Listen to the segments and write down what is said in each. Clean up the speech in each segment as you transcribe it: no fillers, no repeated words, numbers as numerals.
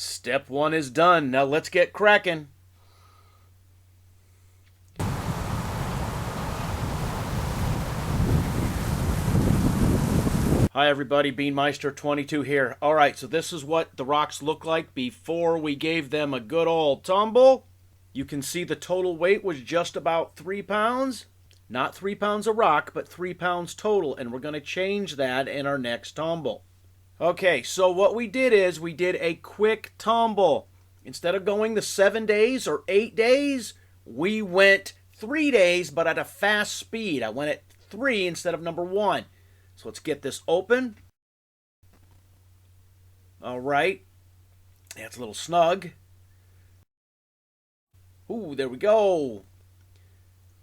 Step one is done. Now let's get cracking. Hi everybody, Beanmeister22 here. Alright, so this is what the rocks look like before we gave them a good old tumble. You can see the total weight was just about 3 pounds. Not 3 pounds of rock, but 3 pounds total, and we're going to change that in our next tumble. Okay, so what we did is we did a quick tumble. Instead of going the 7 days or 8 days, we went 3 days, but at a fast speed. I went at 3 instead of number 1. So let's get this open. All right. That's a little snug. Ooh, there we go.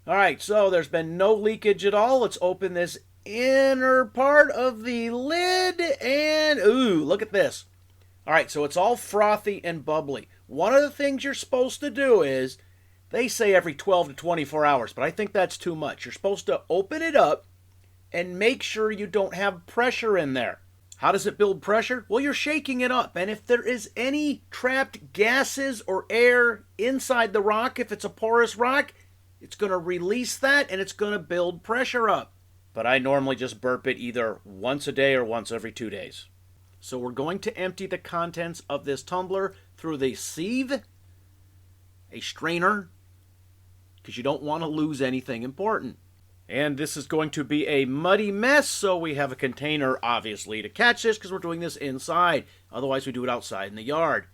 All right, so there's been no leakage at all. Let's open this inner part of the lid and ooh, look at this. All right, so it's all frothy and bubbly. One of the things you're supposed to do is, they say every 12 to 24 hours, but I think that's too much. You're supposed to open it up and make sure you don't have pressure in there. How does it build pressure? Well, you're shaking it up, and if there is any trapped gases or air inside the rock, if it's a porous rock, it's going to release that and it's going to build pressure up. But I normally just burp it either once a day or once every 2 days. So we're going to empty the contents of this tumbler through the sieve, a strainer, because you don't want to lose anything important. And this is going to be a muddy mess, so we have a container, obviously, to catch this, because we're doing this inside. Otherwise, we do it outside in the yard.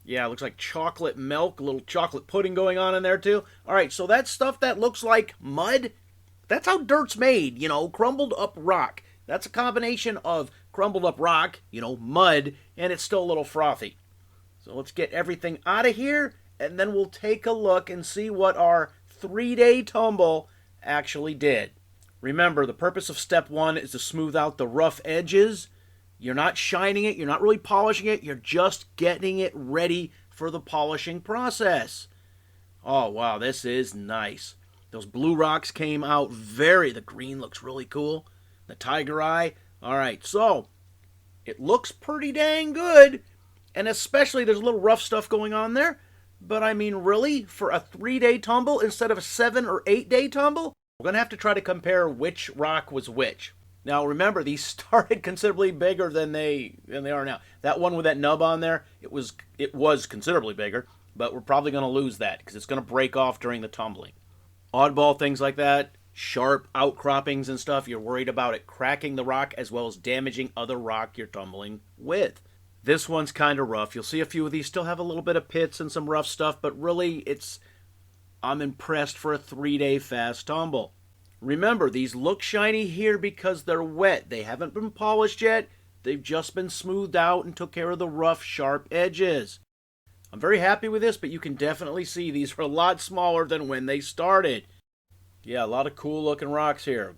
Yeah, it looks like chocolate milk, a little chocolate pudding going on in there, too. All right, so that stuff that looks like mud, that's how dirt's made, you know, crumbled up rock. That's a combination of crumbled up rock, you know, mud, and it's still a little frothy. So let's get everything out of here, and then we'll take a look and see what our 3-day tumble actually did. Remember, the purpose of step 1 is to smooth out the rough edges. You're not shining it, you're not really polishing it, you're just getting it ready for the polishing process. Oh wow, this is nice. Those blue rocks came out the green looks really cool. The tiger eye. Alright, so it looks pretty dang good, and especially there's a little rough stuff going on there. But I mean, really, for a 3-day tumble instead of a 7 or 8-day tumble, we're going to have to try to compare which rock was which. Now, remember, these started considerably bigger than they are now. That one with that nub on there, it was considerably bigger, but we're probably going to lose that because it's going to break off during the tumbling. Oddball things like that, sharp outcroppings and stuff, you're worried about it cracking the rock as well as damaging other rock you're tumbling with. This one's kind of rough. You'll see a few of these still have a little bit of pits and some rough stuff, but really, I'm impressed for a 3-day fast tumble. Remember, these look shiny here because they're wet. They haven't been polished yet. They've just been smoothed out and took care of the rough, sharp edges. I'm very happy with this, but you can definitely see these are a lot smaller than when they started. Yeah, a lot of cool looking rocks here.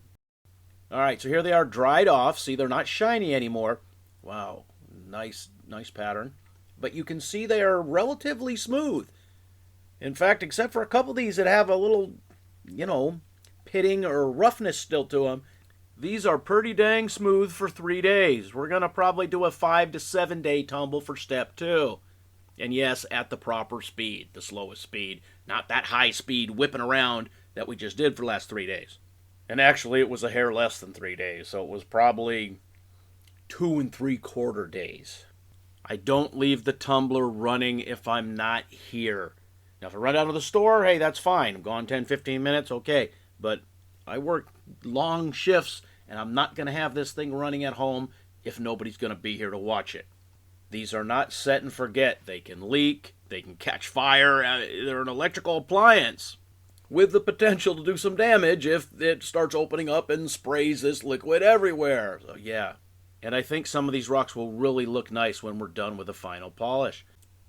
All right, so here they are dried off. See, they're not shiny anymore. Wow. Nice pattern. But you can see they are relatively smooth. In fact, except for a couple of these that have a little, you know, pitting or roughness still to them, these are pretty dang smooth for 3 days. We're going to probably do a 5 to 7 day tumble for step 2. And yes, at the proper speed, the slowest speed, not that high speed whipping around that we just did for the last 3 days. And actually, it was a hair less than 3 days, so it was probably 2 3/4 days. I don't leave the tumbler running if I'm not here. Now, if I run out of the store, hey, that's fine. I'm gone 10, 15 minutes, okay. But I work long shifts, and I'm not going to have this thing running at home if nobody's going to be here to watch it. These are not set and forget. They can leak. They can catch fire. They're an electrical appliance with the potential to do some damage if it starts opening up and sprays this liquid everywhere. So, yeah. And I think some of these rocks will really look nice when we're done with the final polish.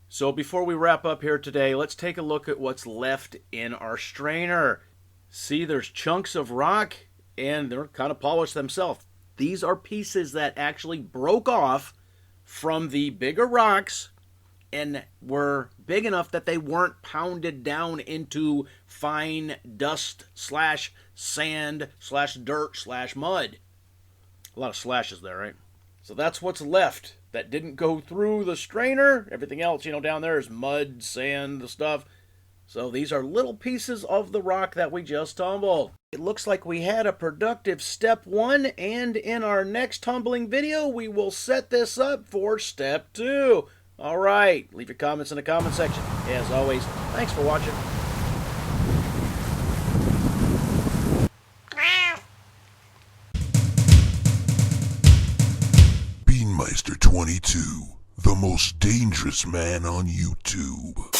So before we wrap up here today, let's take a look at what's left in our strainer. See, there's chunks of rock, and they're kind of polished themselves. These are pieces that actually broke off from the bigger rocks and were big enough that they weren't pounded down into fine dust / sand / dirt / mud. A lot of slashes there, right? So that's what's left that didn't go through the strainer. Everything else, down there is mud, sand, the stuff. So these are little pieces of the rock that we just tumbled. It looks like we had a productive step 1, and in our next tumbling video, we will set this up for step 2. All right, leave your comments in the comment section. As always, thanks for watching. Beanmeister 22, the most dangerous man on YouTube.